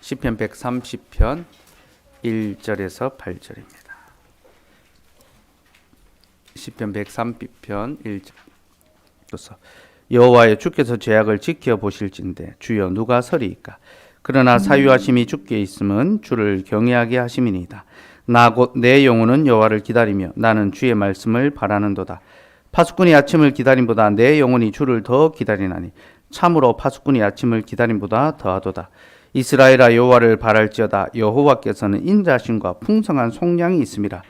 시편 130편 1절에서 8절입니다. 시편 130편 1절. 여호와여, 주께서 죄악을 지켜보실진대 주여 누가 서리이까? 그러나 사유하심이 주께 있음은 주를 경외하게 하심이니이다. 나 곧 내 영혼은 여호와를 기다리며 나는 주의 말씀을 바라는도다. 파수꾼이 아침을 기다림보다 내 영혼이 주를 더 기다리나니 참으로 파수꾼이 아침을 기다림보다 더하도다. 이스라엘아, 여호와를 바랄지어다. 여호와께서는 인자하심과 풍성한 속량이 있음이라.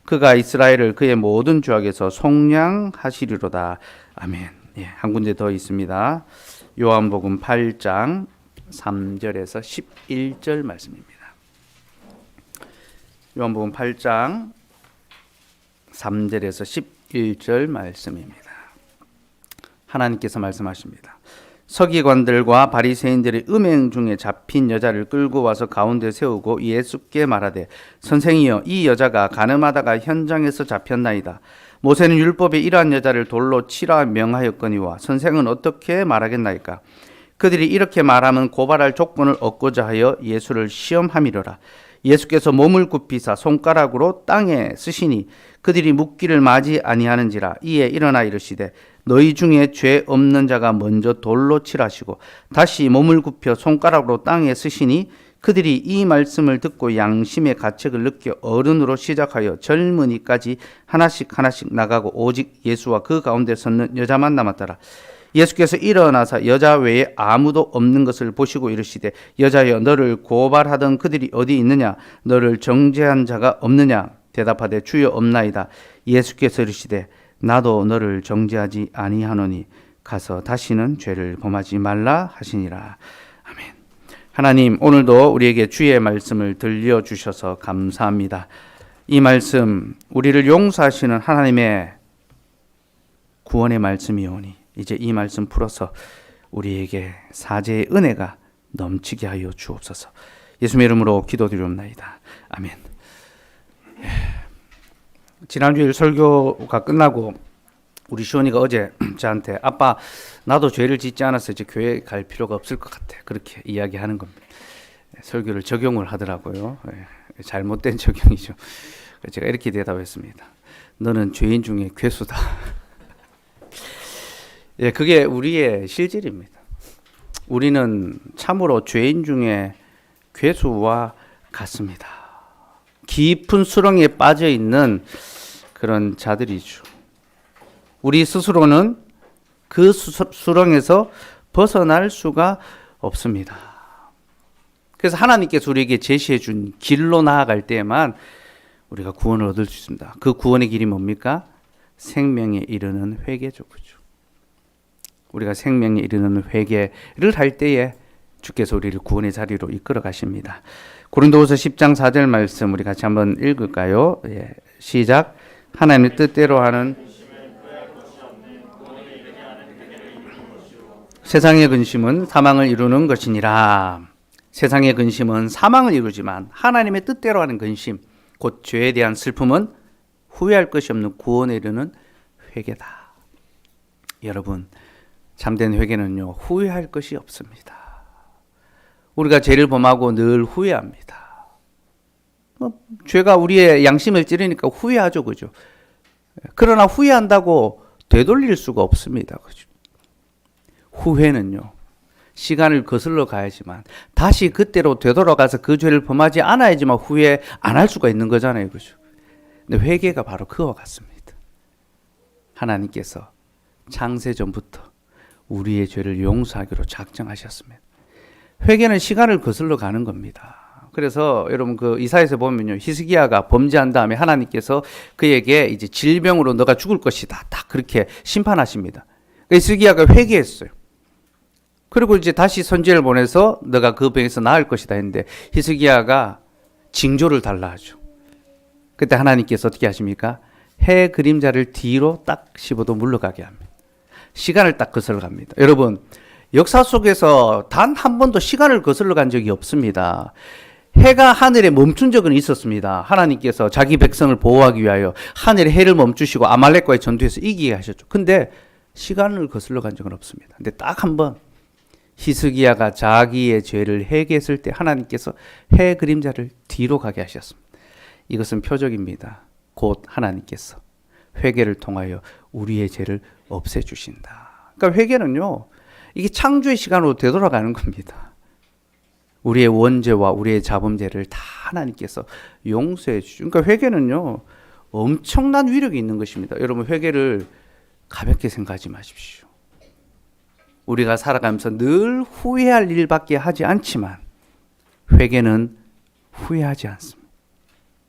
그가 이스라엘을 그의 모든 죄악에서 속량하시리로다. 아멘. 예, 한 군데 더 있습니다. 요한복음 8장 3절에서 11절 말씀입니다. 요한복음 8장 3절에서 11절 말씀입니다. 하나님께서 말씀하십니다. 서기관들과 바리새인들이 음행 중에 잡힌 여자를 끌고 와서 가운데 세우고 예수께 말하되, 선생이여, 이 여자가 간음하다가 현장에서 잡혔나이다. 모세는 율법에 이러한 여자를 돌로 치라 명하였거니와 선생은 어떻게 말하겠나이까? 그들이 이렇게 말하면 고발할 조건을 얻고자 하여 예수를 시험함이로라. 예수께서 몸을 굽히사 손가락으로 땅에 쓰시니 그들이 묻기를 마지 아니하는지라. 이에 일어나 이르시되, 너희 중에 죄 없는 자가 먼저 돌로 칠하시고 다시 몸을 굽혀 손가락으로 땅에 쓰시니 그들이 이 말씀을 듣고 양심의 가책을 느껴 어른으로 시작하여 젊은이까지 하나씩 나가고 오직 예수와 그 가운데 섰는 여자만 남았더라. 예수께서 일어나사 여자 외에 아무도 없는 것을 보시고 이르시되, 여자여, 너를 고발하던 그들이 어디 있느냐? 너를 정죄한 자가 없느냐? 대답하되, 주여, 없나이다. 예수께서 이르시되, 나도 너를 정죄하지 아니하노니 가서 다시는 죄를 범하지 말라 하시니라. 아멘. 하나님, 오늘도 우리에게 주의 말씀을 들려주셔서 감사합니다. 이 말씀, 우리를 용서하시는 하나님의 구원의 말씀이오니 이제 이 말씀 풀어서 우리에게 사죄의 은혜가 넘치게 하여 주옵소서. 예수님의 이름으로 기도드리옵나이다. 아멘. 지난주일 설교가 끝나고 우리 시온이가 어제 저한테, 아빠, 나도 죄를 짓지 않아서 이제 교회 갈 필요가 없을 것 같아, 그렇게 이야기하는 겁니다. 설교를 적용을 하더라고요. 잘못된 적용이죠. 제가 이렇게 대답했습니다. 너는 죄인 중에 괴수다. 예, 그게 우리의 실질입니다. 우리는 참으로 죄인 중에 괴수와 같습니다. 깊은 수렁에 빠져 있는 그런 자들이죠. 우리 스스로는 그 수렁에서 벗어날 수가 없습니다. 그래서 하나님께서 우리에게 제시해 준 길로 나아갈 때에만 우리가 구원을 얻을 수 있습니다. 그 구원의 길이 뭡니까? 생명에 이르는 회개죠. 그죠? 우리가 생명에 이르는 회개를 할 때에 주께서 우리를 구원의 자리로 이끌어 가십니다. 고린도후서 10장 4절 말씀 우리 같이 한번 읽을까요? 예, 시작. 하나님의 뜻대로 하는 세상의 근심은 사망을 이루는 것이니라. 세상의 근심은 사망을 이루지만 하나님의 뜻대로 하는 근심, 곧 죄에 대한 슬픔은 후회할 것이 없는 구원에 이르는 회개다. 여러분, 참된 회개는요, 후회할 것이 없습니다. 우리가 죄를 범하고 늘 후회합니다. 죄가 우리의 양심을 찌르니까 후회하죠, 그죠? 그러나 후회한다고 되돌릴 수가 없습니다, 그죠? 후회는요, 시간을 거슬러 가야지만 다시 그때로 되돌아가서 그 죄를 범하지 않아야지만 후회 안 할 수가 있는 거잖아요, 그죠? 근데 회개가 바로 그와 같습니다. 하나님께서 창세전부터 우리의 죄를 용서하기로 작정하셨습니다. 회개는 시간을 거슬러 가는 겁니다. 그래서 여러분 그 이사야서 보면요, 히스기야가 범죄한 다음에 하나님께서 그에게 이제 질병으로 너가 죽을 것이다, 딱 그렇게 심판하십니다. 히스기야가 회개했어요. 그리고 이제 다시 선지자를 보내서 너가 그 병에서 나을 것이다 했는데 히스기야가 징조를 달라 하죠. 그때 하나님께서 어떻게 하십니까? 해 그림자를 뒤로 딱 씹어도 물러가게 합니다. 시간을 딱 거슬러 갑니다. 여러분, 역사 속에서 단 한 번도 시간을 거슬러 간 적이 없습니다. 해가 하늘에 멈춘 적은 있었습니다. 하나님께서 자기 백성을 보호하기 위하여 하늘에 해를 멈추시고 아말렉과의 전투에서 이기게 하셨죠. 근데 시간을 거슬러 간 적은 없습니다. 근데 딱 한 번 히스기야가 자기의 죄를 회개했을 때 하나님께서 해 그림자를 뒤로 가게 하셨습니다. 이것은 표적입니다. 곧 하나님께서 회개를 통하여 우리의 죄를 없애주신다. 그러니까 회개는요, 이게 창조의 시간으로 되돌아가는 겁니다. 우리의 원죄와 우리의 자범죄를 다 하나님께서 용서해 주죠. 그러니까 회개는요, 엄청난 위력이 있는 것입니다. 여러분, 회개를 가볍게 생각하지 마십시오. 우리가 살아가면서 늘 후회할 일밖에 하지 않지만 회개는 후회하지 않습니다.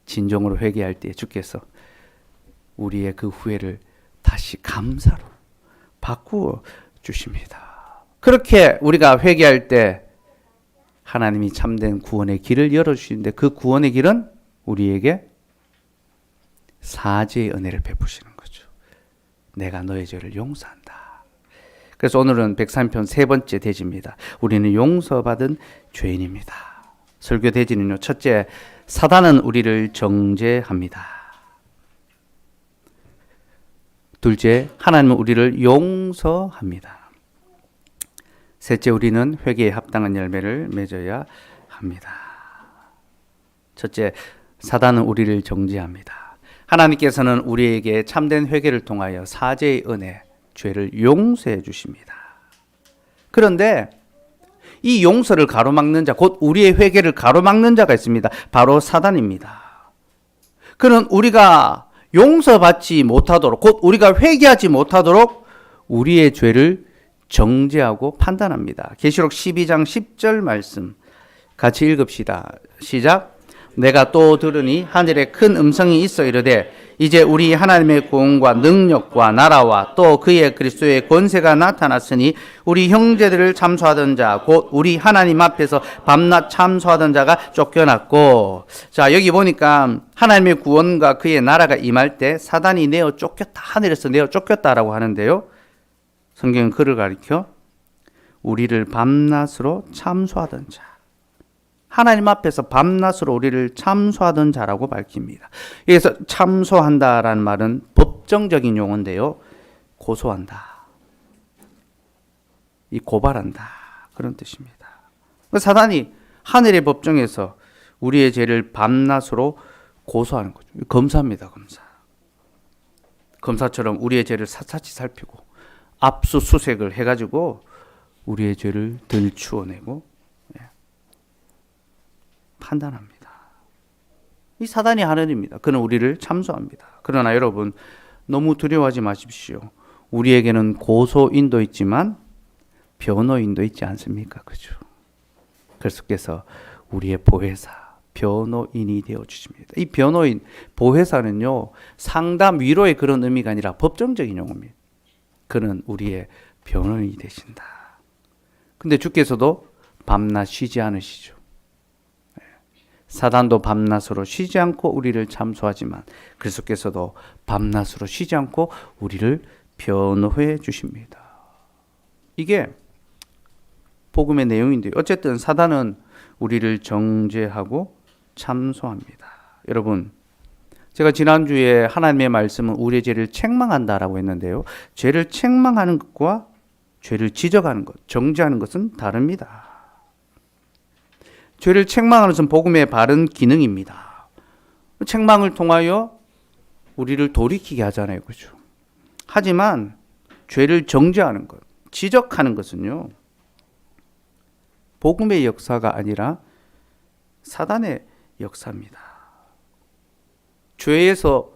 진정으로 회개할 때 주께서 우리의 그 후회를 다시 감사로 바꾸어 주십니다. 그렇게 우리가 회개할 때 하나님이 참된 구원의 길을 열어주시는데 그 구원의 길은 우리에게 사죄의 은혜를 베푸시는 거죠. 내가 너의 죄를 용서한다. 그래서 오늘은 103편 세 번째 대지입니다. 우리는 용서받은 죄인입니다. 설교 대지는요, 첫째, 사단은 우리를 정죄합니다. 둘째, 하나님은 우리를 용서합니다. 셋째, 우리는 회개에 합당한 열매를 맺어야 합니다. 첫째, 사단은 우리를 정죄합니다. 하나님께서는 우리에게 참된 회개를 통하여 사죄의 은혜, 죄를 용서해 주십니다. 그런데 이 용서를 가로막는 자, 곧 우리의 회개를 가로막는 자가 있습니다. 바로 사단입니다. 그는 우리가 용서받지 못하도록, 곧 우리가 회개하지 못하도록 우리의 죄를 정죄하고 판단합니다. 계시록 12장 10절 말씀 같이 읽읍시다. 시작. 내가 또 들으니 하늘에 큰 음성이 있어 이르되 이제 우리 하나님의 구원과 능력과 나라와 또 그의 그리스도의 권세가 나타났으니 우리 형제들을 참소하던 자 곧 우리 하나님 앞에서 밤낮 참소하던 자가 쫓겨났고. 자, 여기 보니까 하나님의 구원과 그의 나라가 임할 때 사단이 내어 쫓겼다, 하늘에서 내어 쫓겼다라고 하는데요, 성경은 그를 가리켜 우리를 밤낮으로 참소하던 자, 하나님 앞에서 밤낮으로 우리를 참소하던 자라고 밝힙니다. 여기서 참소한다라는 말은 법정적인 용어인데요, 고소한다, 이 고발한다, 그런 뜻입니다. 사단이 하늘의 법정에서 우리의 죄를 밤낮으로 고소하는 거죠. 검사입니다, 검사. 검사처럼 우리의 죄를 샅샅이 살피고 압수수색을 해가지고 우리의 죄를 들추어내고 판단합니다. 이 사단이 하는 일입니다. 그는 우리를 참소합니다. 그러나 여러분, 너무 두려워하지 마십시오. 우리에게는 고소인도 있지만 변호인도 있지 않습니까? 그죠? 그리스도께서 우리의 보혜사, 변호인이 되어 주십니다. 이 변호인, 보혜사는요, 상담 위로의 그런 의미가 아니라 법정적인 용어입니다. 그는 우리의 변호인이 되신다. 근데 주께서도 밤낮 쉬지 않으시죠. 사단도 밤낮으로 쉬지 않고 우리를 참소하지만 그리스도께서도 밤낮으로 쉬지 않고 우리를 변호해 주십니다. 이게 복음의 내용인데요. 어쨌든 사단은 우리를 정죄하고 참소합니다. 여러분, 제가 지난주에 하나님의 말씀은 우리의 죄를 책망한다라고 했는데요, 죄를 책망하는 것과 죄를 지적하는 것, 정죄하는 것은 다릅니다. 죄를 책망하는 것은 복음의 바른 기능입니다. 책망을 통하여 우리를 돌이키게 하잖아요. 그렇죠? 하지만 죄를 정죄하는 것, 지적하는 것은요, 복음의 역사가 아니라 사단의 역사입니다. 죄에서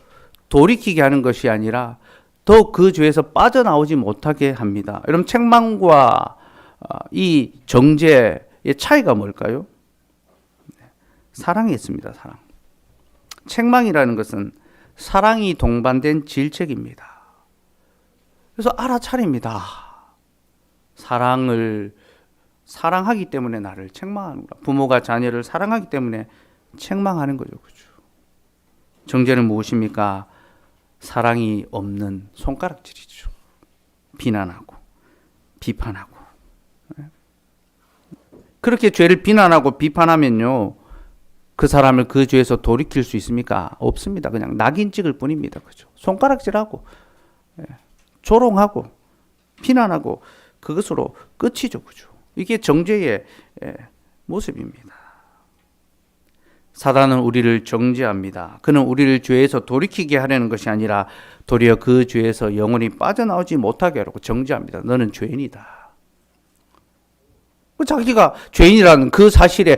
돌이키게 하는 것이 아니라 더 그 죄에서 빠져나오지 못하게 합니다. 여러분, 책망과 이 정죄의 차이가 뭘까요? 사랑이 있습니다. 사랑. 책망이라는 것은 사랑이 동반된 질책입니다. 그래서 알아차립니다. 사랑을 사랑하기 때문에 나를 책망하는구나. 부모가 자녀를 사랑하기 때문에 책망하는 거죠. 그렇죠? 정죄는 무엇입니까? 사랑이 없는 손가락질이죠. 비난하고 비판하고. 그렇게 죄를 비난하고 비판하면요, 그 사람을 그 죄에서 돌이킬 수 있습니까? 없습니다. 그냥 낙인 찍을 뿐입니다. 그죠? 손가락질하고 조롱하고 비난하고 그것으로 끝이죠. 그죠? 이게 정죄의 모습입니다. 사단은 우리를 정죄합니다. 그는 우리를 죄에서 돌이키게 하려는 것이 아니라 도리어 그 죄에서 영원히 빠져나오지 못하게 하려고 정죄합니다. 너는 죄인이다. 자기가 죄인이라는 그 사실에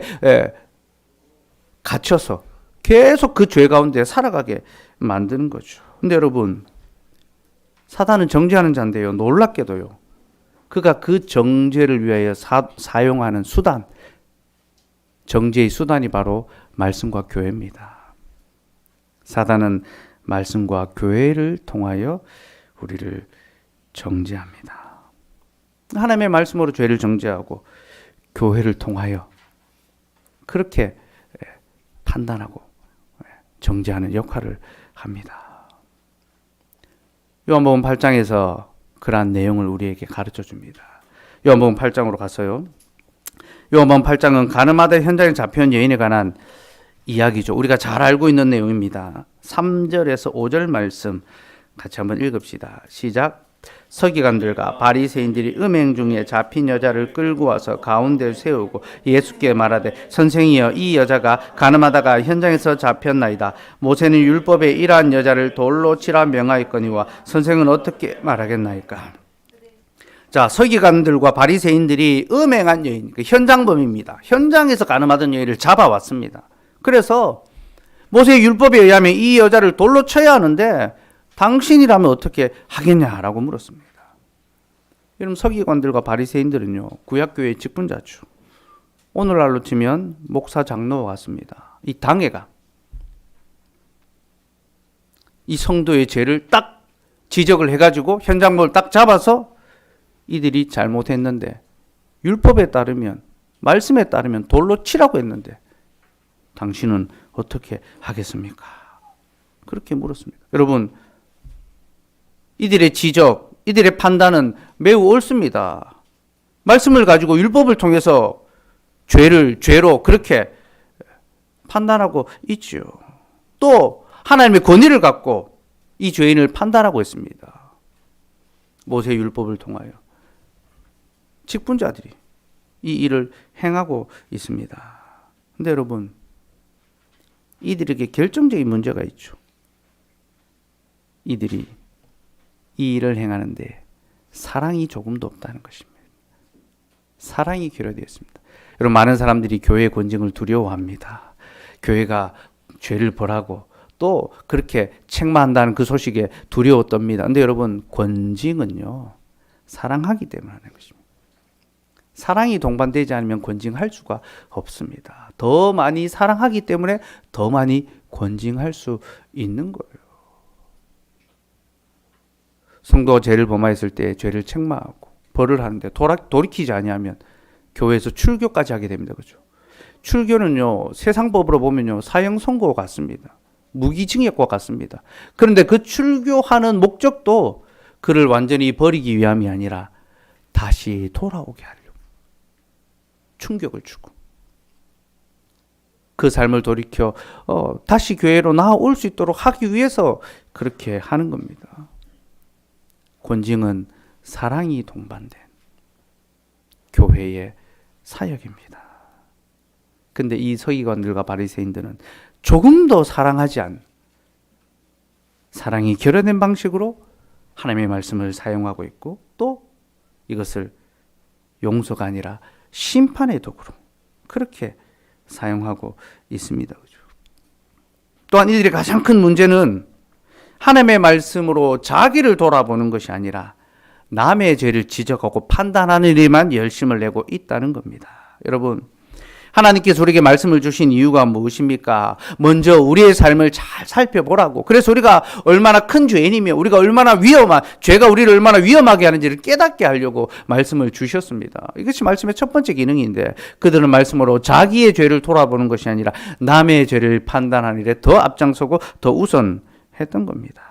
갇혀서 계속 그 죄 가운데 살아가게 만드는 거죠. 근데 여러분, 사단은 정죄하는 자인데요, 놀랍게도요, 그가 그 정죄를 위하여 사용하는 수단, 정죄의 수단이 바로 말씀과 교회입니다. 사단은 말씀과 교회를 통하여 우리를 정죄합니다. 하나님의 말씀으로 죄를 정죄하고 교회를 통하여 그렇게 판단하고 정죄하는 역할을 합니다. 요한복음 8장에서 그러한 내용을 우리에게 가르쳐 줍니다. 요한복음 8장으로 가서요. 요한복음 8장은 가늠하다 현장에 잡혀온 여인에 관한 이야기죠. 우리가 잘 알고 있는 내용입니다. 3절에서 5절 말씀 같이 한번 읽읍시다. 시작. 서기관들과 바리새인들이 음행 중에 잡힌 여자를 끌고 와서 가운데 세우고 예수께 말하되 선생이여, 이 여자가 가늠하다가 현장에서 잡혔나이다. 모세는 율법에 이러한 여자를 돌로 치라 명하였거니와 선생은 어떻게 말하겠나이까. 자, 서기관들과 바리새인들이 음행한 여인, 그 현장범입니다. 현장에서 가늠하던 여인을 잡아왔습니다. 그래서 모세의 율법에 의하면 이 여자를 돌로 쳐야 하는데 당신이라면 어떻게 하겠냐라고 물었습니다. 여러분, 서기관들과 바리새인들은요, 구약교회의 직분자죠. 오늘날로 치면 목사, 장로와 같습니다. 이 당회가 이 성도의 죄를 딱 지적을 해가지고 현장범을 딱 잡아서 이들이 잘못했는데 율법에 따르면, 말씀에 따르면 돌로 치라고 했는데 당신은 어떻게 하겠습니까? 그렇게 물었습니다. 여러분, 이들의 지적, 이들의 판단은 매우 옳습니다. 말씀을 가지고 율법을 통해서 죄를 죄로 그렇게 판단하고 있죠. 또 하나님의 권위를 갖고 이 죄인을 판단하고 있습니다. 모세 율법을 통하여 직분자들이 이 일을 행하고 있습니다. 근데 여러분, 이들에게 결정적인 문제가 있죠. 이들이 이 일을 행하는데 사랑이 조금도 없다는 것입니다. 사랑이 결여되어 있습니다. 여러분, 많은 사람들이 교회의 권징을 두려워합니다. 교회가 죄를 벌하고 또 그렇게 책망한다는 그 소식에 두려워 떱니다. 그런데 여러분, 권징은요, 사랑하기 때문에 하는 것입니다. 사랑이 동반되지 않으면 권징할 수가 없습니다. 더 많이 사랑하기 때문에 더 많이 권징할 수 있는 거예요. 성도가 죄를 범하였을 때 죄를 책망하고 벌을 하는데 돌이키지 아니하면 교회에서 출교까지 하게 됩니다. 그렇죠? 출교는요, 세상 법으로 보면요, 사형 선고 같습니다. 무기징역과 같습니다. 그런데 그 출교하는 목적도 그를 완전히 버리기 위함이 아니라 다시 돌아오게 하려고 충격을 주고 그 삶을 돌이켜 다시 교회로 나아올 수 있도록 하기 위해서 그렇게 하는 겁니다. 권징은 사랑이 동반된 교회의 사역입니다. 근데 이 서기관들과 바리새인들은 조금 더 사랑하지 않은, 사랑이 결여된 방식으로 하나님의 말씀을 사용하고 있고, 또 이것을 용서가 아니라 심판의 도구로 그렇게 사용하고 있습니다. 또한 이들의 가장 큰 문제는 하나님의 말씀으로 자기를 돌아보는 것이 아니라 남의 죄를 지적하고 판단하는 일에만 열심을 내고 있다는 겁니다. 여러분, 하나님께서 우리에게 말씀을 주신 이유가 무엇입니까? 먼저 우리의 삶을 잘 살펴보라고. 그래서 우리가 얼마나 큰 죄인이며 우리가 얼마나 죄가 우리를 얼마나 위험하게 하는지를 깨닫게 하려고 말씀을 주셨습니다. 이것이 말씀의 첫 번째 기능인데, 그들은 말씀으로 자기의 죄를 돌아보는 것이 아니라 남의 죄를 판단하는 일에 더 앞장서고 더 우선했던 겁니다.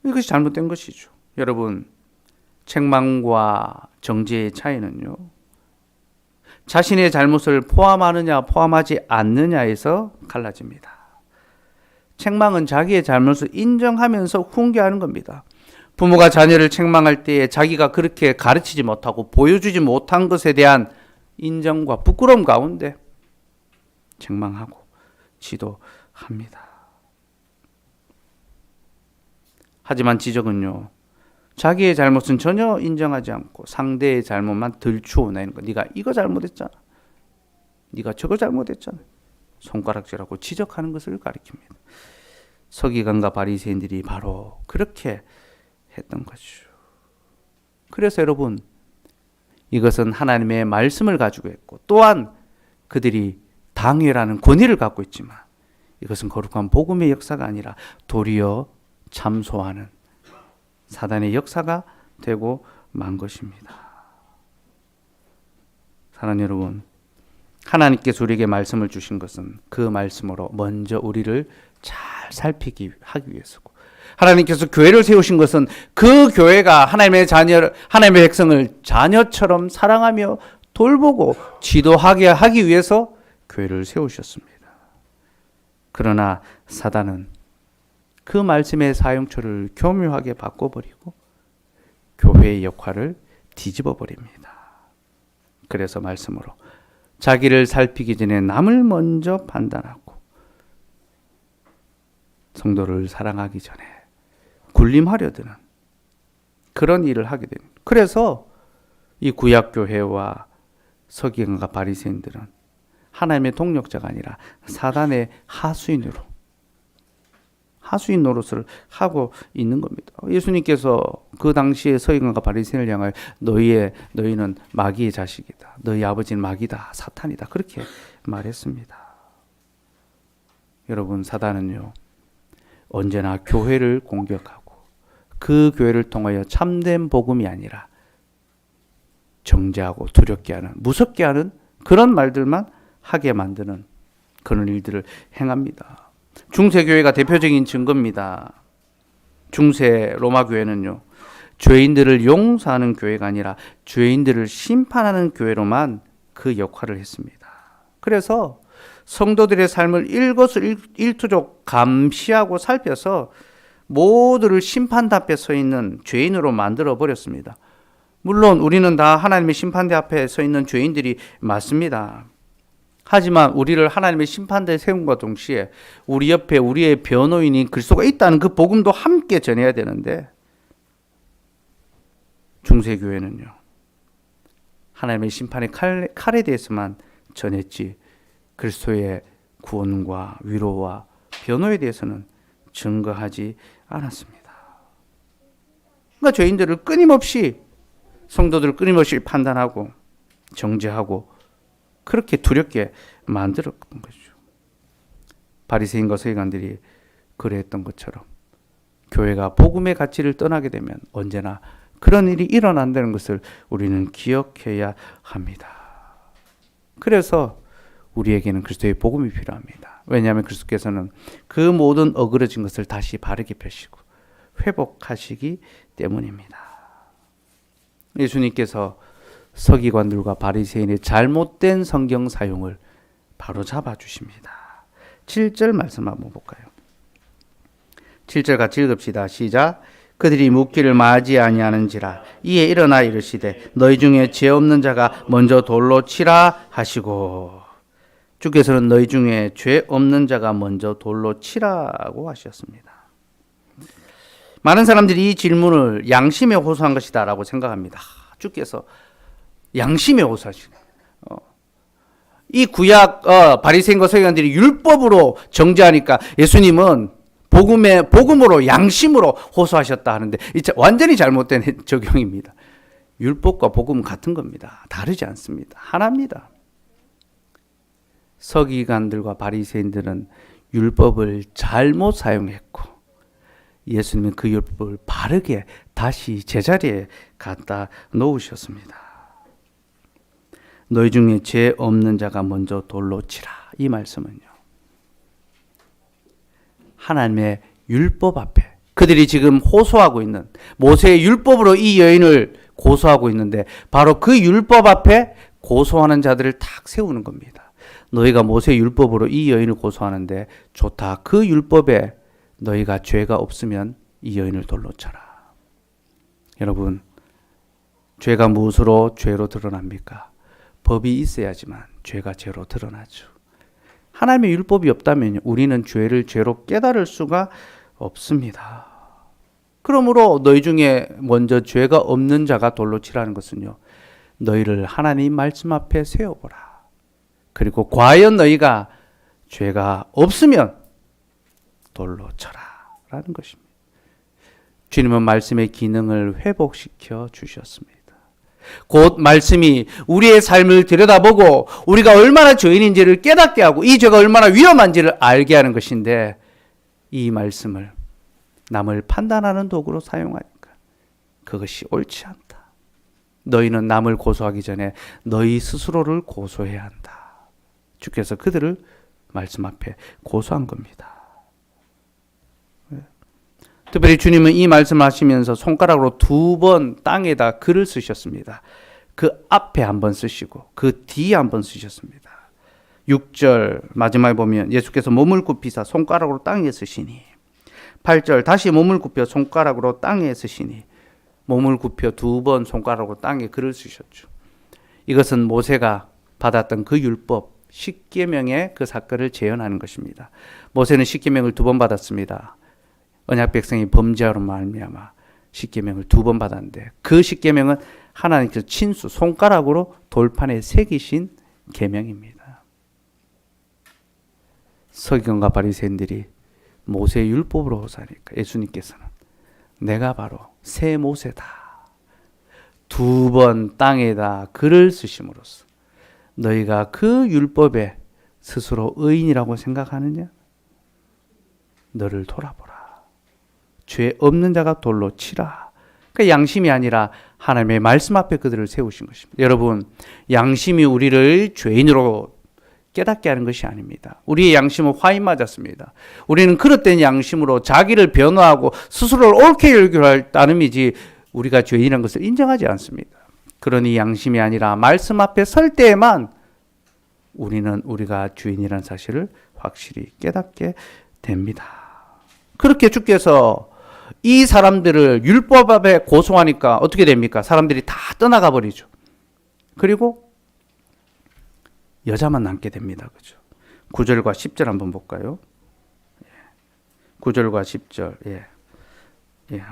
이것이 잘못된 것이죠. 여러분, 책망과 정죄의 차이는요, 자신의 잘못을 포함하느냐 포함하지 않느냐에서 갈라집니다. 책망은 자기의 잘못을 인정하면서 훈계하는 겁니다. 부모가 자녀를 책망할 때에 자기가 그렇게 가르치지 못하고 보여주지 못한 것에 대한 인정과 부끄러움 가운데 책망하고 지도합니다. 하지만 지적은요, 자기의 잘못은 전혀 인정하지 않고 상대의 잘못만 들추어내는 거. 네가 이거 잘못했잖아. 네가 저거 잘못했잖아. 손가락질하고 지적하는 것을 가리킵니다. 서기관과 바리새인들이 바로 그렇게 했던 거죠. 그래서 여러분, 이것은 하나님의 말씀을 가지고 있고 또한 그들이 당회라는 권위를 갖고 있지만 이것은 거룩한 복음의 역사가 아니라 도리어 참소하는 사단의 역사가 되고 만 것입니다. 사랑하는 여러분, 하나님께서 우리에게 말씀을 주신 것은 그 말씀으로 먼저 우리를 잘 살피기 하기 위해서고, 하나님께서 교회를 세우신 것은 그 교회가 하나님의 백성을 자녀처럼 사랑하며 돌보고 지도하게 하기 위해서 교회를 세우셨습니다. 그러나 사단은 그 말씀의 사용처를 교묘하게 바꿔버리고 교회의 역할을 뒤집어 버립니다. 그래서 말씀으로 자기를 살피기 전에 남을 먼저 판단하고 성도를 사랑하기 전에 군림하려 드는 그런 일을 하게 됩니다. 그래서 이 구약교회와 서기관과 바리새인들은 하나님의 동력자가 아니라 사단의 하수인 노릇을 하고 있는 겁니다. 예수님께서 그 당시에 서기관과 바리새인을 향하여 너희는 마귀의 자식이다. 너희 아버지는 마귀다. 사탄이다. 그렇게 말했습니다. 여러분, 사단은요, 언제나 교회를 공격하고 그 교회를 통하여 참된 복음이 아니라 정죄하고 두렵게 하는, 무섭게 하는 그런 말들만 하게 만드는 그런 일들을 행합니다. 중세교회가 대표적인 증거입니다. 중세 로마 교회는요, 죄인들을 용서하는 교회가 아니라 죄인들을 심판하는 교회로만 그 역할을 했습니다. 그래서 성도들의 삶을 일거수일투족 감시하고 살펴서 모두를 심판대 앞에 서 있는 죄인으로 만들어 버렸습니다. 물론 우리는 다 하나님의 심판대 앞에 서 있는 죄인들이 맞습니다. 하지만 우리를 하나님의 심판대에 세움과 동시에 우리 옆에 우리의 변호인인 그리스도가 있다는 그 복음도 함께 전해야 되는데, 중세교회는요, 하나님의 심판의 칼에 대해서만 전했지 그리스도의 구원과 위로와 변호에 대해서는 증거하지 않았습니다. 그러니까 죄인들을 끊임없이, 성도들을 끊임없이 판단하고 정죄하고 그렇게 두렵게 만들었던 거죠. 바리새인과 서기관들이 그랬던 것처럼 교회가 복음의 가치를 떠나게 되면 언제나 그런 일이 일어난다는 것을 우리는 기억해야 합니다. 그래서 우리에게는 그리스도의 복음이 필요합니다. 왜냐하면 그리스도께서는 그 모든 어그러진 것을 다시 바르게 펴시고 회복하시기 때문입니다. 예수님께서 서기관들과 바리새인의 잘못된 성경 사용을 바로 잡아 주십니다. 7절 말씀 한번 볼까요? 7절 같이 읽읍시다. 시작. 그들이 묻기를 마지 아니하는지라 이에 일어나 이르시되 너희 중에 죄 없는 자가 먼저 돌로 치라 하시고, 주께서는 너희 중에 죄 없는 자가 먼저 돌로 치라고 하셨습니다. 많은 사람들이 이 질문을 양심에 호소한 것이다 라고 생각합니다. 주께서 양심에 호소하시네. 이 구약 바리새인과 서기관들이 율법으로 정죄하니까 예수님은 복음으로 양심으로 호소하셨다 하는데 완전히 잘못된 적용입니다. 율법과 복음은 같은 겁니다. 다르지 않습니다. 하나입니다. 서기관들과 바리새인들은 율법을 잘못 사용했고 예수님은 그 율법을 바르게 다시 제자리에 갖다 놓으셨습니다. 너희 중에 죄 없는 자가 먼저 돌로 치라. 이 말씀은요, 하나님의 율법 앞에 그들이 지금 호소하고 있는 모세의 율법으로 이 여인을 고소하고 있는데 바로 그 율법 앞에 고소하는 자들을 탁 세우는 겁니다. 너희가 모세의 율법으로 이 여인을 고소하는데 좋다. 그 율법에 너희가 죄가 없으면 이 여인을 돌로 쳐라. 여러분, 죄가 무엇으로 죄로 드러납니까? 법이 있어야지만 죄가 죄로 드러나죠. 하나님의 율법이 없다면 우리는 죄를 죄로 깨달을 수가 없습니다. 그러므로 너희 중에 먼저 죄가 없는 자가 돌로 치라는 것은요, 너희를 하나님 말씀 앞에 세워보라. 그리고 과연 너희가 죄가 없으면 돌로 쳐라 라는 것입니다. 주님은 말씀의 기능을 회복시켜 주셨습니다. 곧 말씀이 우리의 삶을 들여다보고 우리가 얼마나 죄인인지를 깨닫게 하고 이 죄가 얼마나 위험한지를 알게 하는 것인데, 이 말씀을 남을 판단하는 도구로 사용하니까 그것이 옳지 않다. 너희는 남을 고소하기 전에 너희 스스로를 고소해야 한다. 주께서 그들을 말씀 앞에 고소한 겁니다. 특별히 주님은 이 말씀을 하시면서 손가락으로 2번 땅에다 글을 쓰셨습니다. 그 앞에 한번 쓰시고 그 뒤에 한번 쓰셨습니다. 6절 마지막에 보면 예수께서 몸을 굽히사 손가락으로 땅에 쓰시니, 8절 다시 몸을 굽혀 손가락으로 땅에 쓰시니, 몸을 굽혀 2번 손가락으로 땅에 글을 쓰셨죠. 이것은 모세가 받았던 그 율법 십계명의 그 사건을 재현하는 것입니다. 모세는 십계명을 2번 받았습니다. 언약 백성이 범죄하로 말미암아 십계명을 2번 받았는데, 그 십계명은 하나님께서 친수 손가락으로 돌판에 새기신 계명입니다. 서기관과 바리새인들이 모세 율법으로 사니까 예수님께서는 내가 바로 새 모세다. 2번 땅에다 글을 쓰심으로써 너희가 그 율법에 스스로 의인이라고 생각하느냐? 너를 돌아보라. 죄 없는 자가 돌로 치라. 그러니까 양심이 아니라 하나님의 말씀 앞에 그들을 세우신 것입니다. 여러분, 양심이 우리를 죄인으로 깨닫게 하는 것이 아닙니다. 우리의 양심은 화인 맞았습니다. 우리는 그릇된 양심으로 자기를 변호하고 스스로를 옳게 여기할 따름이지 우리가 죄인이라는 것을 인정하지 않습니다. 그러니 양심이 아니라 말씀 앞에 설 때에만 우리는 우리가 죄인이라는 사실을 확실히 깨닫게 됩니다. 그렇게 주께서 이 사람들을 율법 앞에 고소하니까 어떻게 됩니까? 사람들이 다 떠나가 버리죠. 그리고 여자만 남게 됩니다. 그죠? 9절과 10절 한번 볼까요? 9절과 10절.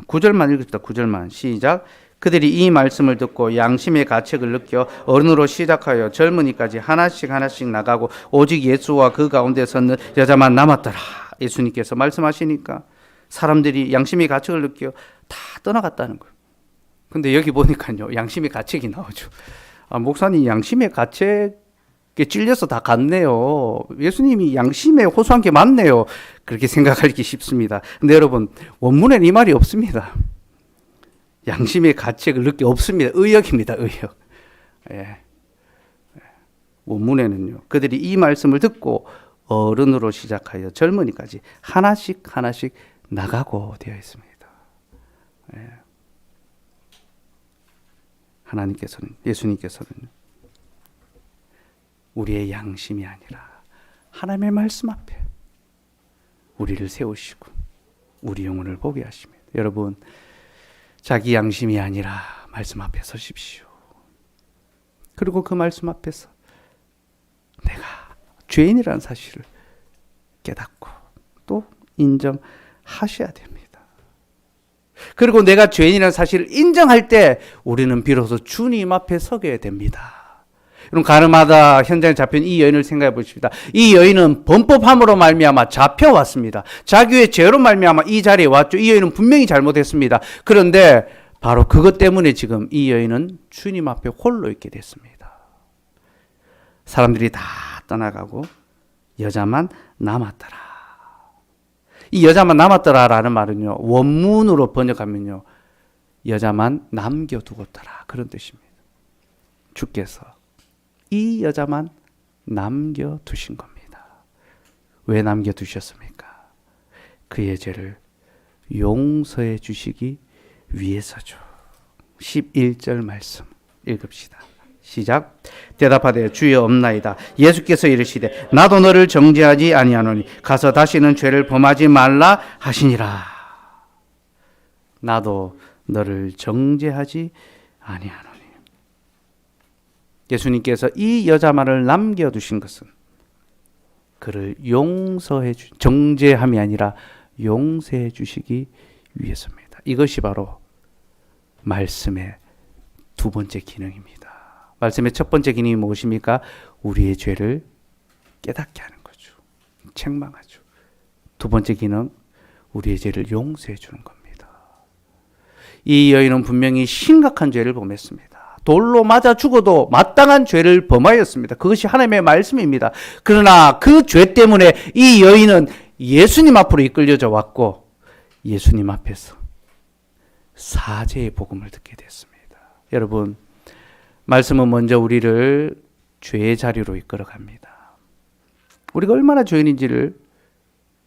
9절만 읽읍시다. 9절만. 시작. 그들이 이 말씀을 듣고 양심의 가책을 느껴 어른으로 시작하여 젊은이까지 하나씩 나가고 오직 예수와 그 가운데 섰는 여자만 남았더라. 예수님께서 말씀하시니까 사람들이 양심의 가책을 느껴 다 떠나갔다는 거예요. 근데 여기 보니까요, 양심의 가책이 나오죠. 목사님 양심의 가책에 찔려서 다 갔네요. 예수님이 양심에 호소한 게 맞네요. 그렇게 생각하기 쉽습니다. 근데 여러분, 원문에는 이 말이 없습니다. 양심의 가책을 느끼 없습니다. 의역입니다. 의역. 원문에는요, 그들이 이 말씀을 듣고 어른으로 시작하여 젊은이까지 하나씩 나가고 되어 있습니다. 하나님께서는, 예수님께서는 우리의 양심이 아니라 하나님의 말씀 앞에 우리를 세우시고 우리 영혼을 보게 하십니다. 여러분, 자기 양심이 아니라 말씀 앞에 서십시오. 그리고 그 말씀 앞에서 내가 죄인이라는 사실을 깨닫고 또 인정하셔야 됩니다. 그리고 내가 죄인이라는 사실을 인정할 때 우리는 비로소 주님 앞에 서게 됩니다. 여러분, 가늠하다 현장에 잡힌 이 여인을 생각해 보십시다. 이 여인은 범법함으로 말미암아 잡혀왔습니다. 자기의 죄로 말미암아 이 자리에 왔죠. 이 여인은 분명히 잘못했습니다. 그런데 바로 그것 때문에 지금 이 여인은 주님 앞에 홀로 있게 됐습니다. 사람들이 다 떠나가고 여자만 남았더라. 이 여자만 남았더라라는 말은요, 원문으로 번역하면요, 여자만 남겨두었더라, 그런 뜻입니다. 주께서 이 여자만 남겨두신 겁니다. 왜 남겨두셨습니까? 그의 죄를 용서해 주시기 위해서죠. 11절 말씀 읽읍시다. 시작. 대답하되 주여 없나이다. 예수께서 이르시되 나도 너를 정죄하지 아니하노니 가서 다시는 죄를 범하지 말라 하시니라. 나도 너를 정죄하지 아니하노니. 예수님께서 이 여자만을 남겨두신 것은 그를 정죄함이 아니라 용서해 주시기 위해서입니다. 이것이 바로 말씀의 두 번째 기능입니다. 말씀의 첫 번째 기능이 무엇입니까? 우리의 죄를 깨닫게 하는 거죠. 책망하죠. 두 번째 기능, 우리의 죄를 용서해 주는 겁니다. 이 여인은 분명히 심각한 죄를 범했습니다. 돌로 맞아 죽어도 마땅한 죄를 범하였습니다. 그것이 하나님의 말씀입니다. 그러나 그 죄 때문에 이 여인은 예수님 앞으로 이끌려져 왔고 예수님 앞에서 사죄의 복음을 듣게 됐습니다. 여러분, 말씀은 먼저 우리를 죄의 자리로 이끌어 갑니다. 우리가 얼마나 죄인인지를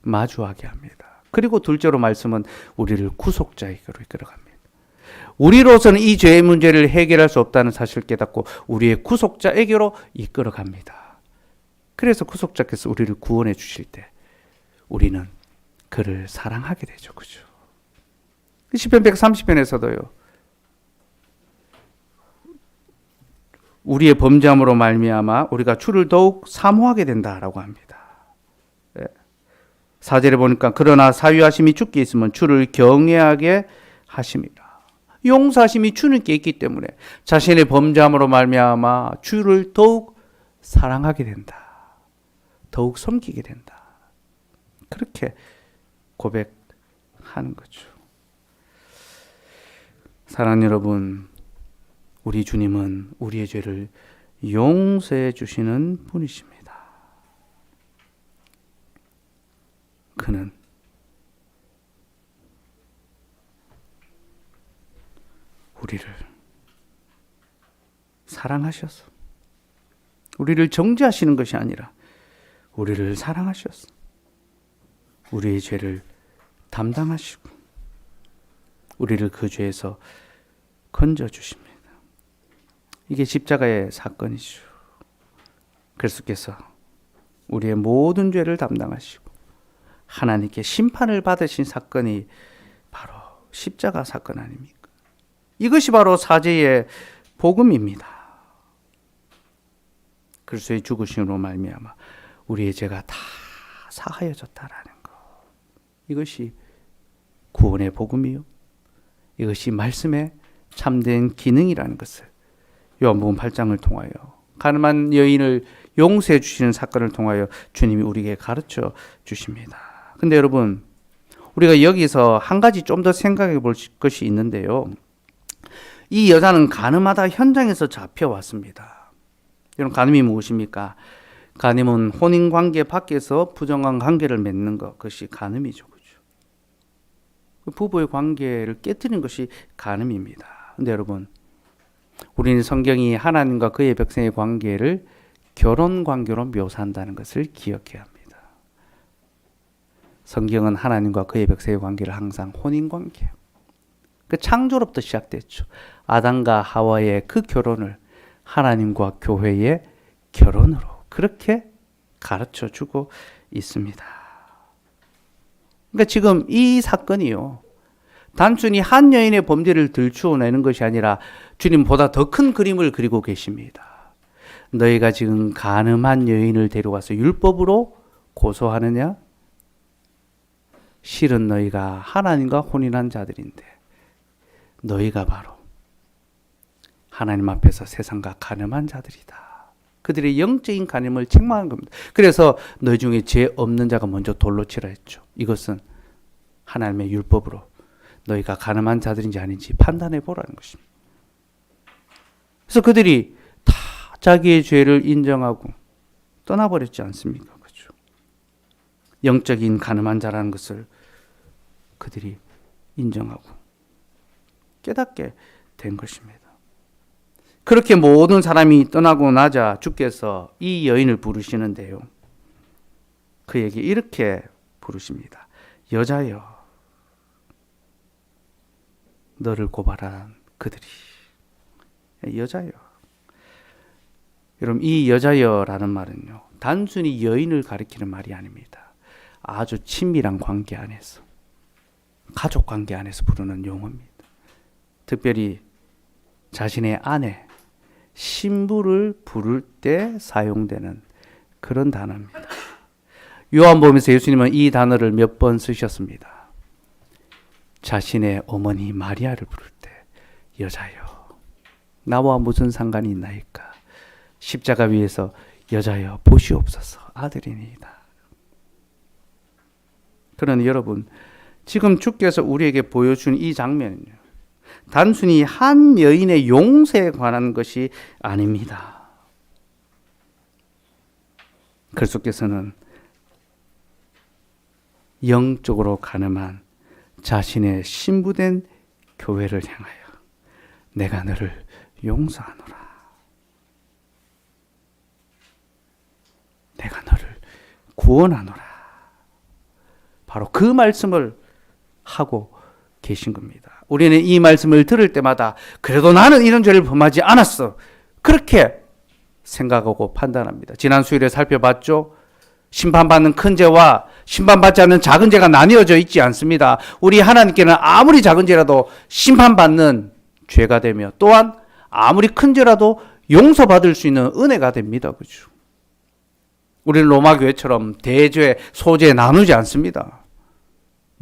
마주하게 합니다. 그리고 둘째로 말씀은 우리를 구속자에게로 이끌어 갑니다. 우리로서는 이 죄의 문제를 해결할 수 없다는 사실을 깨닫고 우리의 구속자에게로 이끌어 갑니다. 그래서 구속자께서 우리를 구원해 주실 때 우리는 그를 사랑하게 되죠. 그죠? 시편 130편에서도요. 우리의 범죄함으로 말미암아 우리가 주를 더욱 사모하게 된다라고 합니다. 4절에 보니까 그러나 사유하심이 주께 있으면 주를 경외하게 하심이라. 용서하심이 주님께 있기 때문에 자신의 범죄함으로 말미암아 주를 더욱 사랑하게 된다. 더욱 섬기게 된다. 그렇게 고백하는 거죠. 사랑하는 여러분, 우리 주님은 우리의 죄를 용서해 주시는 분이십니다. 그는 우리를 사랑하셔서 우리를 정죄하시는 것이 아니라 우리를 사랑하셔서 우리의 죄를 담당하시고 우리를 그 죄에서 건져주십니다. 이게 십자가의 사건이죠. 그리스도께서 우리의 모든 죄를 담당하시고 하나님께 심판을 받으신 사건이 바로 십자가 사건 아닙니까? 이것이 바로 사죄의 복음입니다. 그리스도의 죽으심으로 말미암아 우리의 죄가 다 사하여졌다라는 것. 이것이 구원의 복음이요. 이것이 말씀의 참된 기능이라는 것을 요한복음 8장을 통하여 가늠한 여인을 용서해 주시는 사건을 통하여 주님이 우리에게 가르쳐 주십니다. 근데 여러분, 우리가 여기서 한 가지 좀 더 생각해 볼 것이 있는데요. 이 여자는 간음하다 현장에서 잡혀왔습니다. 여러분, 간음이 무엇입니까? 간음은 혼인관계 밖에서 부정한 관계를 맺는 것, 그것이 간음이죠. 그렇죠? 부부의 관계를 깨뜨리는 것이 간음입니다. 근데 여러분, 우리는 성경이 하나님과 그의 백성의 관계를 결혼 관계로 묘사한다는 것을 기억해야 합니다. 성경은 하나님과 그의 백성의 관계를 항상 혼인 관계, 그 창조로부터 시작됐죠. 아담과 하와의 그 결혼을 하나님과 교회의 결혼으로 그렇게 가르쳐 주고 있습니다. 그러니까 지금 이 사건이요, 단순히 한 여인의 범죄를 들추어내는 것이 아니라 주님보다 더 큰 그림을 그리고 계십니다. 너희가 지금 간음한 여인을 데려와서 율법으로 고소하느냐? 실은 너희가 하나님과 혼인한 자들인데 너희가 바로 하나님 앞에서 세상과 간음한 자들이다. 그들의 영적인 간음을 책망한 겁니다. 그래서 너희 중에 죄 없는 자가 먼저 돌로 치라 했죠. 이것은 하나님의 율법으로 너희가 간음한 자들인지 아닌지 판단해 보라는 것입니다. 그래서 그들이 다 자기의 죄를 인정하고 떠나버렸지 않습니까? 그렇죠? 영적인 간음한 자라는 것을 그들이 인정하고 깨닫게 된 것입니다. 그렇게 모든 사람이 떠나고 나자 주께서 이 여인을 부르시는데요. 그에게 이렇게 부르십니다. 여자여, 너를 고발한 그들이. 여자여. 여러분, 이 여자여라는 말은요, 단순히 여인을 가리키는 말이 아닙니다. 아주 친밀한 관계 안에서, 가족 관계 안에서 부르는 용어입니다. 특별히 자신의 아내, 신부를 부를 때 사용되는 그런 단어입니다. 요한복음에서 예수님은 이 단어를 몇 번 쓰셨습니다. 자신의 어머니 마리아를 부를 때 여자여 나와 무슨 상관이 있나이까 십자가 위에서 여자여 보시옵소서 아들이니이다. 그러나 여러분 지금 주께서 우리에게 보여준 이 장면은요 단순히 한 여인의 용서에 관한 것이 아닙니다. 그리스도께서는 영적으로 가늠한 자신의 신부된 교회를 향하여 내가 너를 용서하노라. 내가 너를 구원하노라. 바로 그 말씀을 하고 계신 겁니다. 우리는 이 말씀을 들을 때마다 그래도 나는 이런 죄를 범하지 않았어. 그렇게 생각하고 판단합니다. 지난 수요일에 살펴봤죠? 심판받는 큰 죄와 심판받지 않는 작은 죄가 나뉘어져 있지 않습니다. 우리 하나님께는 아무리 작은 죄라도 심판받는 죄가 되며 또한 아무리 큰 죄라도 용서받을 수 있는 은혜가 됩니다. 그죠? 우리는 로마 교회처럼 대죄, 소죄 나누지 않습니다.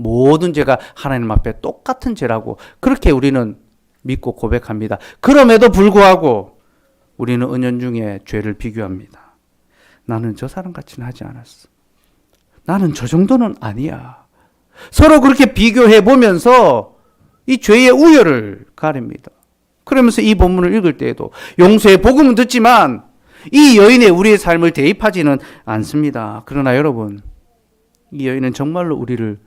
모든 죄가 하나님 앞에 똑같은 죄라고 그렇게 우리는 믿고 고백합니다. 그럼에도 불구하고 우리는 은연중에 죄를 비교합니다. 나는 저 사람 같이는 하지 않았어. 나는 저 정도는 아니야. 서로 그렇게 비교해 보면서 이 죄의 우열을 가립니다. 그러면서 이 본문을 읽을 때에도 용서의 복음은 듣지만 이 여인의 우리의 삶을 대입하지는 않습니다. 그러나 여러분, 이 여인은 정말로 우리를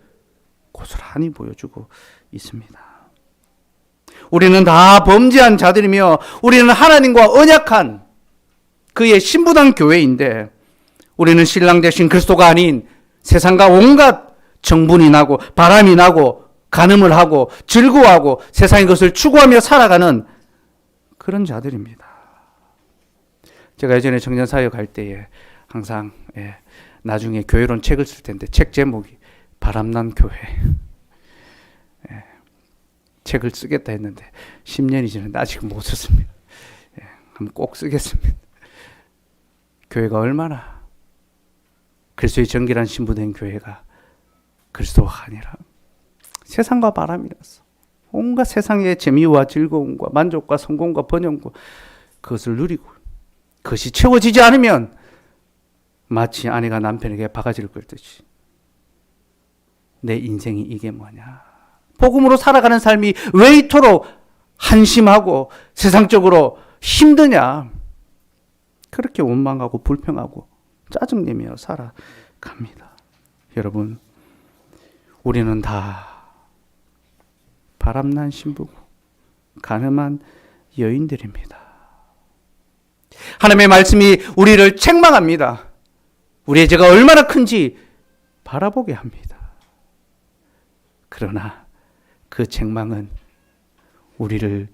고스란히 보여주고 있습니다. 우리는 다 범죄한 자들이며 우리는 하나님과 언약한 그의 신부단 교회인데 우리는 신랑 대신 그리스도가 아닌 세상과 온갖 정분이 나고 바람이 나고 간음을 하고 즐거워하고 세상의 것을 추구하며 살아가는 그런 자들입니다. 제가 예전에 청년사역 할 때에 항상 나중에 교회론 책을 쓸 텐데 책 제목이 바람난 교회. 책을 쓰겠다 했는데 10년이 지났는데 아직 못 썼습니다. 한번 꼭 쓰겠습니다. 교회가 얼마나 그리스도의 정결한 신부된 교회가 그리스도가 아니라 세상과 바람이라서 온갖 세상의 재미와 즐거움과 만족과 성공과 번영과 그것을 누리고 그것이 채워지지 않으면 마치 아내가 남편에게 바가지를 끌듯이 내 인생이 이게 뭐냐. 복음으로 살아가는 삶이 왜 이토록 한심하고 세상적으로 힘드냐. 그렇게 원망하고 불평하고 짜증내며 살아갑니다. 여러분, 우리는 다 바람난 신부고 가늠한 여인들입니다. 하나님의 말씀이 우리를 책망합니다. 우리의 죄가 얼마나 큰지 바라보게 합니다. 그러나 그 책망은 우리를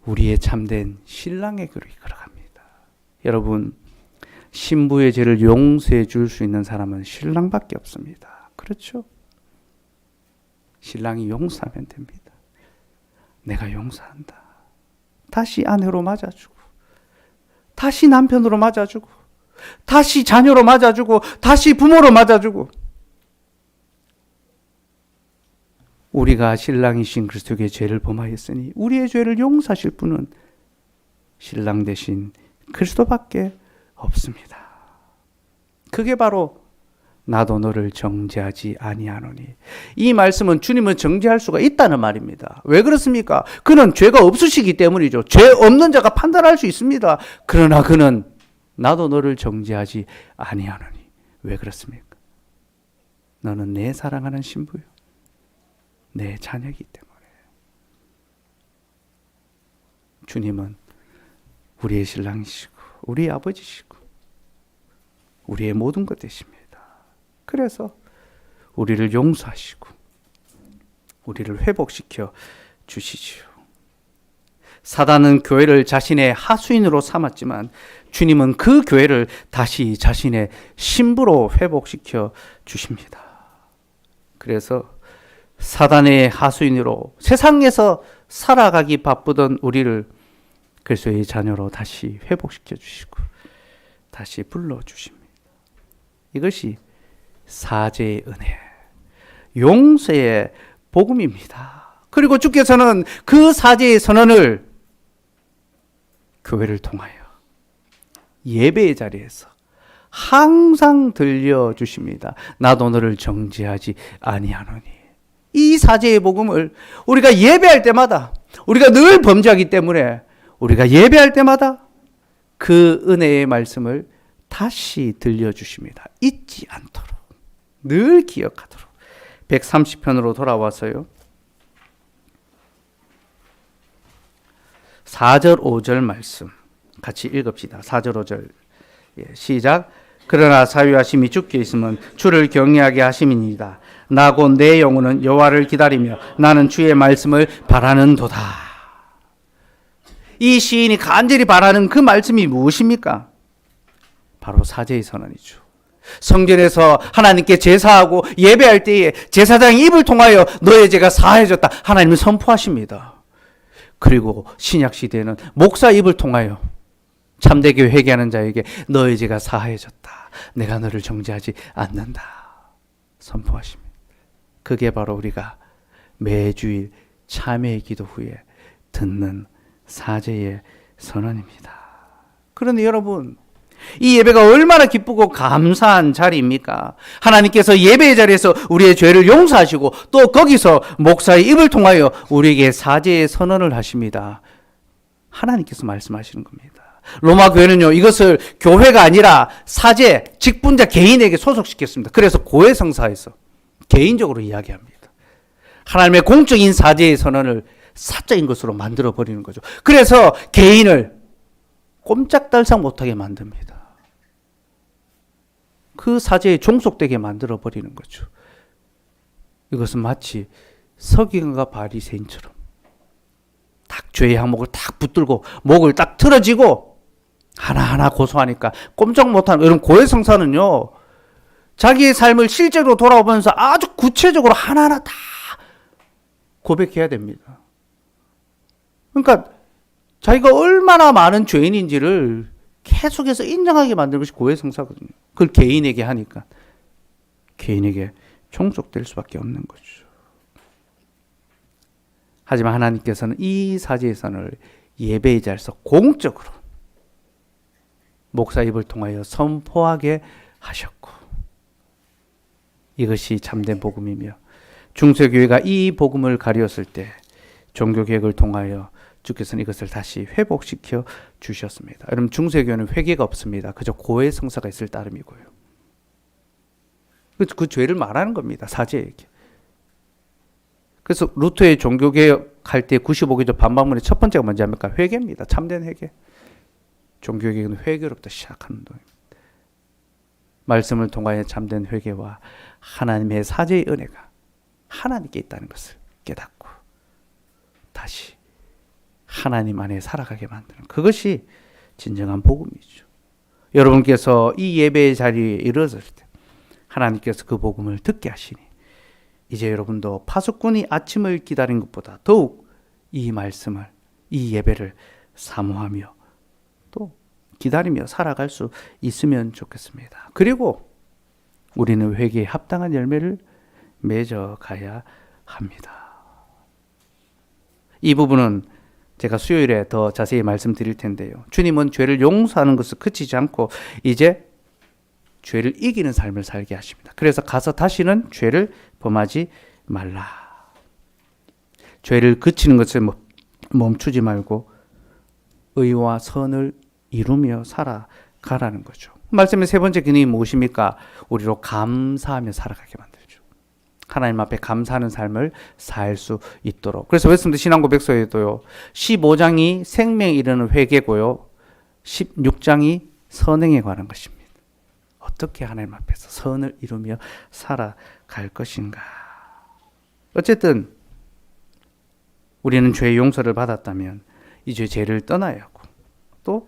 우리의 참된 신랑에게로 이끌어갑니다. 여러분, 신부의 죄를 용서해 줄 수 있는 사람은 신랑밖에 없습니다. 그렇죠? 신랑이 용서하면 됩니다. 내가 용서한다. 다시 아내로 맞아주고 다시 남편으로 맞아주고 다시 자녀로 맞아주고 다시 부모로 맞아주고 우리가 신랑이신 그리스도의 죄를 범하였으니 우리의 죄를 용서하실 분은 신랑 대신 그리스도밖에 없습니다. 그게 바로 나도 너를 정죄하지 아니하노니. 이 말씀은 주님은 정죄할 수가 있다는 말입니다. 왜 그렇습니까? 그는 죄가 없으시기 때문이죠. 죄 없는 자가 판단할 수 있습니다. 그러나 그는 나도 너를 정죄하지 아니하노니. 왜 그렇습니까? 너는 내 사랑하는 신부요, 내 자녀이기 때문에. 주님은 우리의 신랑이시고 우리의 아버지시고 우리의 모든 것 되십니다. 그래서 우리를 용서하시고 우리를 회복시켜 주시지요. 사단은 교회를 자신의 하수인으로 삼았지만 주님은 그 교회를 다시 자신의 신부로 회복시켜 주십니다. 그래서 사단의 하수인으로 세상에서 살아가기 바쁘던 우리를 그리스도의 자녀로 다시 회복시켜 주시고 다시 불러주십니다. 이것이 사죄의 은혜, 용서의 복음입니다. 그리고 주께서는 그 사죄의 선언을 교회를 통하여 예배의 자리에서 항상 들려주십니다. 나도 너를 정죄하지 아니하노니. 이 사죄의 복음을 우리가 예배할 때마다, 우리가 늘 범죄하기 때문에 우리가 예배할 때마다 그 은혜의 말씀을 다시 들려주십니다. 잊지 않도록, 늘 기억하도록. 130편으로 돌아와서요, 4절 5절 말씀 같이 읽읍시다. 4절 5절 시작. 그러나 사유하심이 주께 있으면 주를 경외하게 하심이니이다. 나 곧 내 영혼은 여호와를 기다리며 나는 주의 말씀을 바라는도다. 이 시인이 간절히 바라는 그 말씀이 무엇입니까? 바로 사죄의 선언이죠. 성전에서 하나님께 제사하고 예배할 때에 제사장의 입을 통하여 너의 죄가 사해졌다, 하나님은 선포하십니다. 그리고 신약 시대에는 목사 입을 통하여 참되게 회개하는 자에게 너의 죄가 사해졌다, 내가 너를 정죄하지 않는다 선포하십니다. 그게 바로 우리가 매주일 참회의 기도 후에 듣는 사죄의 선언입니다. 그런데 여러분, 이 예배가 얼마나 기쁘고 감사한 자리입니까? 하나님께서 예배의 자리에서 우리의 죄를 용서하시고 또 거기서 목사의 입을 통하여 우리에게 사죄의 선언을 하십니다. 하나님께서 말씀하시는 겁니다. 로마 교회는요, 이것을 교회가 아니라 사제, 직분자 개인에게 소속시켰습니다. 그래서 고해성사에서 개인적으로 이야기합니다. 하나님의 공적인 사죄의 선언을 사적인 것으로 만들어 버리는 거죠. 그래서 개인을 꼼짝달싹 못하게 만듭니다. 그 사죄에 종속되게 만들어 버리는 거죠. 이것은 마치 서기관과 바리새인처럼 딱 죄의 항목을 딱 붙들고 목을 딱 틀어지고 하나하나 고소하니까 꼼짝 못하는 이런 고해성사는요, 자기의 삶을 실제로 돌아보면서 아주 구체적으로 하나하나 다 고백해야 됩니다. 그러니까 자기가 얼마나 많은 죄인인지를 계속해서 인정하게 만드는 것이 고해성사거든요. 그걸 개인에게 하니까 개인에게 종속될 수밖에 없는 거죠. 하지만 하나님께서는 이 사죄의 선을 예배의 자리에서 공적으로 목사 입을 통하여 선포하게 하셨고, 이것이 참된 복음이며 중세교회가 이 복음을 가리었을 때 종교개혁을 통하여 주께서는 이것을 다시 회복시켜 주셨습니다. 여러분, 중세교회는 회개가 없습니다. 그저 고해성사가 있을 따름이고요. 그 죄를 말하는 겁니다. 사죄에게. 그래서 루터의 종교개혁할 때 95개조 반박문의 첫 번째가 뭔지 압니까? 회개입니다. 참된 회개. 종교개혁은 회개로부터 시작하는 운동입니다. 말씀을 통하여 참된 회개와 하나님의 사죄의 은혜가 하나님께 있다는 것을 깨닫고 다시 하나님 안에 살아가게 만드는, 그것이 진정한 복음이죠. 여러분께서 이 예배의 자리에 이르렀을 때 하나님께서 그 복음을 듣게 하시니 이제 여러분도 파수꾼이 아침을 기다린 것보다 더욱 이 말씀을, 이 예배를 사모하며 또 기다리며 살아갈 수 있으면 좋겠습니다. 그리고 우리는 회개에 합당한 열매를 맺어가야 합니다. 이 부분은 제가 수요일에 더 자세히 말씀드릴 텐데요. 주님은 죄를 용서하는 것을 그치지 않고 이제 죄를 이기는 삶을 살게 하십니다. 그래서 가서 다시는 죄를 범하지 말라. 죄를 그치는 것을 멈추지 말고 의와 선을 이루며 살아가라는 거죠. 말씀의 세 번째 기능이 무엇입니까? 우리로 감사하며 살아가게 만들죠. 하나님 앞에 감사하는 삶을 살 수 있도록. 그래서 웨스민스터 신앙고백서에도요, 15장이 생명에 이르는 회개고요, 16장이 선행에 관한 것입니다. 어떻게 하나님 앞에서 선을 이루며 살아갈 것인가. 어쨌든 우리는 죄의 용서를 받았다면 이제 죄를 떠나야 하고 또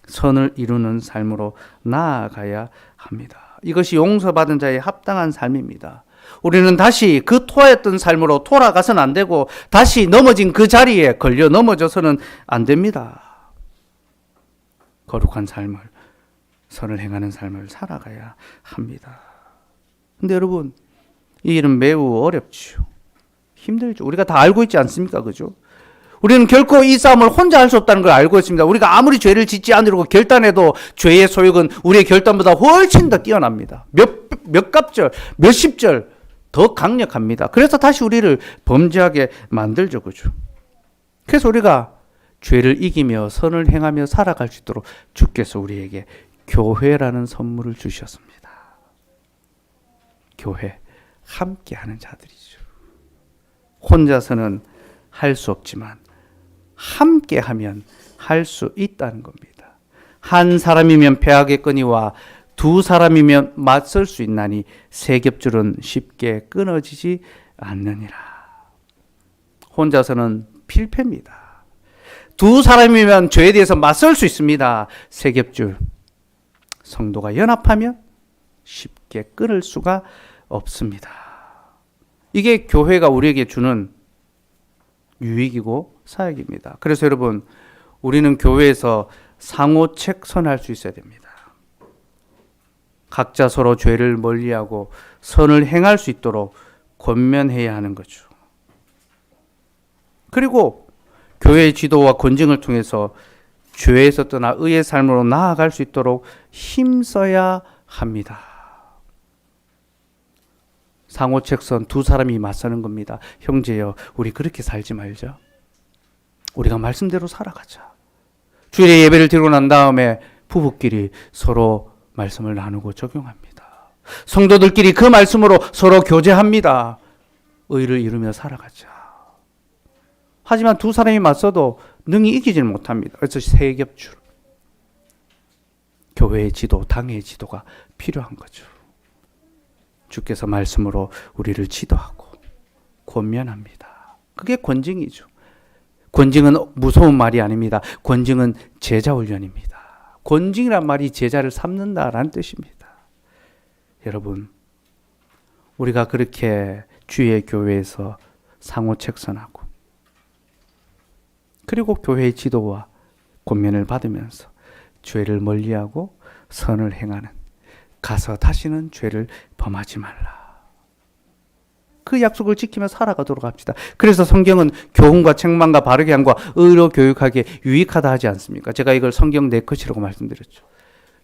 선을 이루는 삶으로 나아가야 합니다. 이것이 용서받은 자의 합당한 삶입니다. 우리는 다시 그 토하였던 삶으로 돌아가서는 안 되고 다시 넘어진 그 자리에 걸려 넘어져서는 안 됩니다. 거룩한 삶을, 선을 행하는 삶을 살아가야 합니다. 근데 여러분, 이 일은 매우 어렵죠. 힘들죠. 우리가 다 알고 있지 않습니까? 그죠? 우리는 결코 이 싸움을 혼자 할 수 없다는 걸 알고 있습니다. 우리가 아무리 죄를 짓지 않으려고 결단해도 죄의 소욕은 우리의 결단보다 훨씬 더 뛰어납니다. 몇 갑절, 몇십 절 더 강력합니다. 그래서 다시 우리를 범죄하게 만들죠. 그죠? 그래서 우리가 죄를 이기며 선을 행하며 살아갈 수 있도록 주께서 우리에게 교회라는 선물을 주셨습니다. 교회, 함께하는 자들이죠. 혼자서는 할 수 없지만 함께하면 할 수 있다는 겁니다. 한 사람이면 패하겠거니와 두 사람이면 맞설 수 있나니 세 겹줄은 쉽게 끊어지지 않느니라. 혼자서는 필패입니다. 두 사람이면 죄에 대해서 맞설 수 있습니다. 세 겹줄, 성도가 연합하면 쉽게 끊을 수가 없습니다. 이게 교회가 우리에게 주는 유익이고 사역입니다. 그래서 여러분, 우리는 교회에서 상호 책선할 수 있어야 됩니다. 각자 서로 죄를 멀리하고 선을 행할 수 있도록 권면해야 하는 거죠. 그리고 교회의 지도와 권징을 통해서 죄에서 떠나 의의 삶으로 나아갈 수 있도록 힘써야 합니다. 상호책선, 두 사람이 맞서는 겁니다. 형제여, 우리 그렇게 살지 말자. 우리가 말씀대로 살아가자. 주일에 예배를 드리고 난 다음에 부부끼리 서로 말씀을 나누고 적용합니다. 성도들끼리 그 말씀으로 서로 교제합니다. 의를 이루며 살아가자. 하지만 두 사람이 맞서도 능히 이기질 못합니다. 그래서 세 겹줄. 교회의 지도, 당회의 지도가 필요한 거죠. 주께서 말씀으로 우리를 지도하고 권면합니다. 그게 권징이죠. 권징은 무서운 말이 아닙니다. 권징은 제자 훈련입니다. 권징이란 말이 제자를 삼는다라는 뜻입니다. 여러분, 우리가 그렇게 주의 교회에서 상호 책선하고 그리고 교회의 지도와 권면을 받으면서 죄를 멀리하고 선을 행하는, 가서 다시는 죄를 범하지 말라. 그 약속을 지키며 살아가도록 합시다. 그래서 성경은 교훈과 책망과 바르게 함과 의로 교육하기에 유익하다 하지 않습니까? 제가 이걸 성경 네 컷이라고 말씀드렸죠.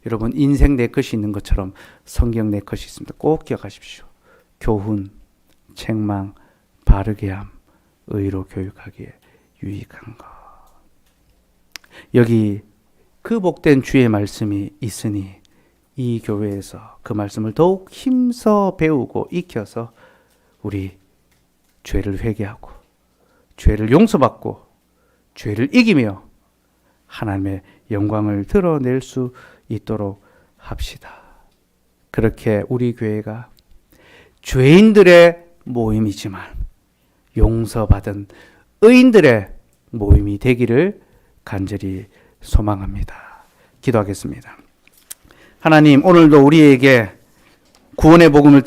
여러분, 인생 네 컷이 있는 것처럼 성경 네 컷이 있습니다. 꼭 기억하십시오. 교훈, 책망, 바르게 함, 의로 교육하기에 유익한 것. 여기 그 복된 주의 말씀이 있으니 이 교회에서 그 말씀을 더욱 힘써 배우고 익혀서 우리 죄를 회개하고 죄를 용서받고 죄를 이기며 하나님의 영광을 드러낼 수 있도록 합시다. 그렇게 우리 교회가 죄인들의 모임이지만 용서받은 의인들의 모임이 되기를 간절히 소망합니다. 기도하겠습니다. 하나님, 오늘도 우리에게 구원의 복음을